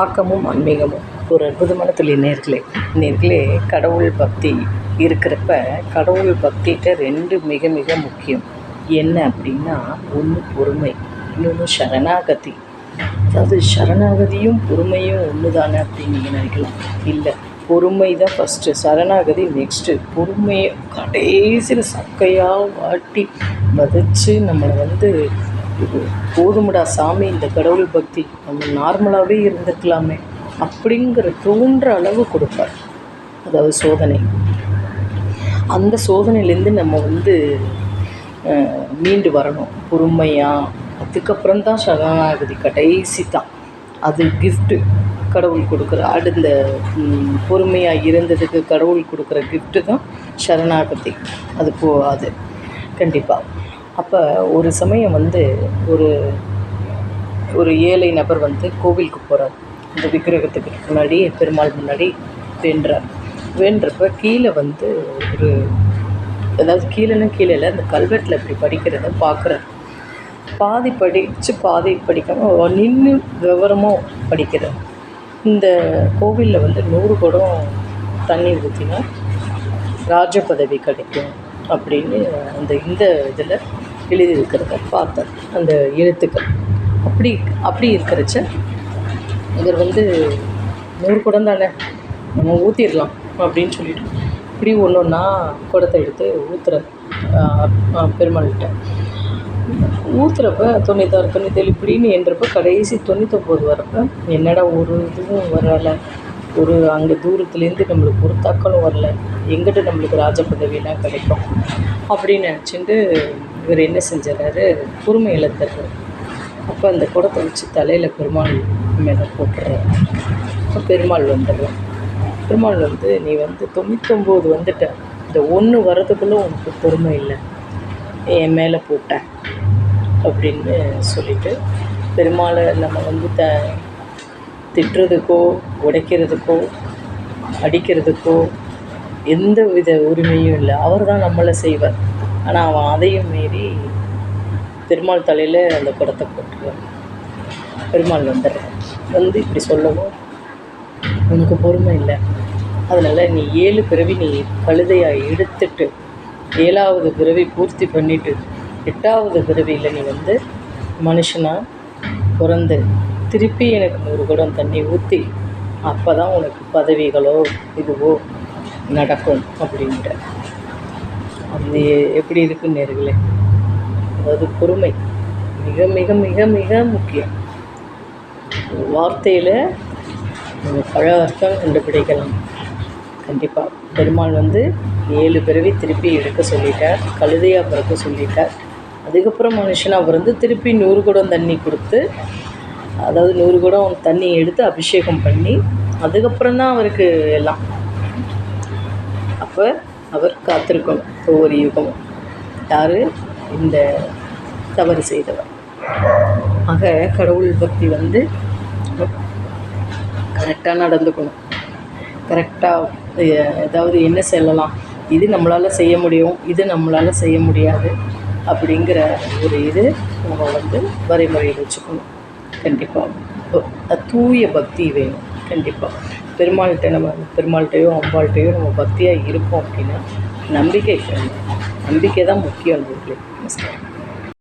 ஆக்கமும் ஆன்மீகமும் ஒரு அற்புதமான தொழில் நேர்களே. கடவுள் பக்தி இருக்கிறப்ப கடவுள் பக்திகிட்ட 2 மிக மிக முக்கியம். என்ன அப்படின்னா, ஒன்று பொறுமை, இன்னொன்று சரணாகதி. அதாவது சரணாகதியும் பொறுமையும் ஒன்று தானே அப்படின்னு நீங்கள் நினைக்கலாம். இல்லை, பொறுமை தான் ஃபஸ்ட்டு, சரணாகதி நெக்ஸ்ட்டு. பொறுமையை கடைசியில் சக்கையாக வாட்டி வதச்சு நம்மளை போதுமுடா சாமி, இந்த கடவுள் பக்தி நம்ம நார்மலாகவே இருந்துக்கலாமே அப்படிங்கிற தோன்ற அளவு கொடுப்பார். அதாவது சோதனை, அந்த சோதனையிலேருந்து நம்ம மீண்டு வரணும் பொறுமையாக. அதுக்கப்புறம் தான் சரணாகதி கடைசி தான். அது கிஃப்ட்டு கடவுள் கொடுக்குற. அடுத்த பொறுமையாக இருந்ததுக்கு கடவுள் கொடுக்குற கிஃப்ட்டு தான் சரணாகதி. அது கண்டிப்பாக. அப்போ ஒரு சமயம் ஒரு ஏழை நபர் கோவிலுக்கு போகிறார். இந்த விக்கிரகத்துக்கு முன்னாடி, பெருமாள் முன்னாடி வேண்டுறப்ப கீழே அதாவது கீழே இல்லை, அந்த கல்வெட்டில் இப்படி படிக்கிறத பார்க்குறார். பாதி படிக்காமல் நின்று விவரமாக படிக்கிறார். இந்த கோவிலில் 100 குடம் தண்ணி ஊற்றினா ராஜ பதவி கிடைக்கும் அப்படின்னு இந்த இதில் எழுதியிருக்கிறத பார்த்தார். அந்த எழுத்துக்கள் அப்படி இருக்கிறச்ச இவர் 100 குடம் தானே, நம்ம ஊற்றிடலாம் அப்படின்னு சொல்லிட்டு இப்படி ஒன்றா குடத்தை எடுத்து ஊற்றுறார் பெருமாள்கிட்ட. ஊற்றுறப்ப 96, 97 இப்படின்னு என்றப்போ கடைசி 99 வரப்போ என்னடா ஒரு இதுவும் வரலை, அங்கே தூரத்துலேருந்து நம்மளுக்கு ஒரு தக்கலும் வரல, எங்கிட்ட நம்மளுக்கு ராஜ பதவியெல்லாம் கிடைக்கும் அப்படின்னு நினச்சிட்டு இவர் என்ன செஞ்சிடறாரு, பொறுமை இழந்துடுறாரு. அப்போ அந்த குடத்தை வச்சு தலையில் பெருமாள் மேலே போட்டுறாரு. அப்போ பெருமாள் வந்துடுறார். பெருமாள் நீ 99 வந்துட்ட, இந்த 1 வர்றதுக்குள்ளே உனக்கு பொறுமை இல்லை, என் மேலே போட்ட அப்படின்னு சொல்லிவிட்டு பெருமாளை நம்ம திட்டுறதுக்கோ உடைக்கிறதுக்கோ அடிக்கிறதுக்கோ எந்த வித உரிமையும் இல்லை. அவர் தான் நம்மளை செய்வார். ஆனால் அவன் அதையும் மீறி பெருமாள் தலையில் அந்த குடத்தை போட்டுருவார். பெருமாள் வந்துடுறார். இப்படி சொல்லவும், உனக்கு பொறுமை இல்லை, அதனால் நீ 7 பிறவி நீ கழுதையாக எடுத்துட்டு 7வது பிறவி பூர்த்தி பண்ணிவிட்டு 8வது பிறவியில் நீ மனுஷனாக பிறந்து திருப்பி எனக்கு 100 குடம் தண்ணி ஊற்றி அப்போ தான் உனக்கு பதவிகளோ இதுவோ நடக்கும் அப்படின்ட்டு. அது எப்படி இருக்குன்னு நேர்களே. அதாவது பொறுமை மிக மிக மிக மிக முக்கியம். வார்த்தையில் நம்ம பல அர்த்தம் கண்டுபிடிக்கலாம். கண்டிப்பாக பெருமாள் 7 பிறவி திருப்பி எடுக்க சொல்லிட்டார், கழுதையாக பிறக்க சொல்லிட்டார். அதுக்கப்புறம் மனுஷனாக பிறந்து திருப்பி 100 குடம் தண்ணி கொடுத்து, அதாவது 100 குடம் தண்ணி எடுத்து அபிஷேகம் பண்ணி அதுக்கப்புறம் தான் அவருக்கு எல்லாம். அப்போ அவர் காத்திருக்கணும் ஒவ்வொரு யுகமும். யார்? இந்த தவறு செய்தவர். ஆக கடவுள் பக்தி கரெக்டாக நடந்துக்கணும். கரெக்டாக ஏதாவது என்ன சொல்லலாம், இது நம்மளால் செய்ய முடியும், இது நம்மளால் செய்ய முடியாது அப்படிங்கிற ஒரு நம்ம வரைமுறையில் வச்சுக்கணும். கண்டிப்பாக தூய பக்தி வேணும். கண்டிப்பாக பெருமாள்கிட்டையோ அம்பாள்கிட்டையோ நம்ம பக்தியாக இருப்போம் அப்படின்னா நம்பிக்கை தான் முக்கியம். நமஸ்காரம்.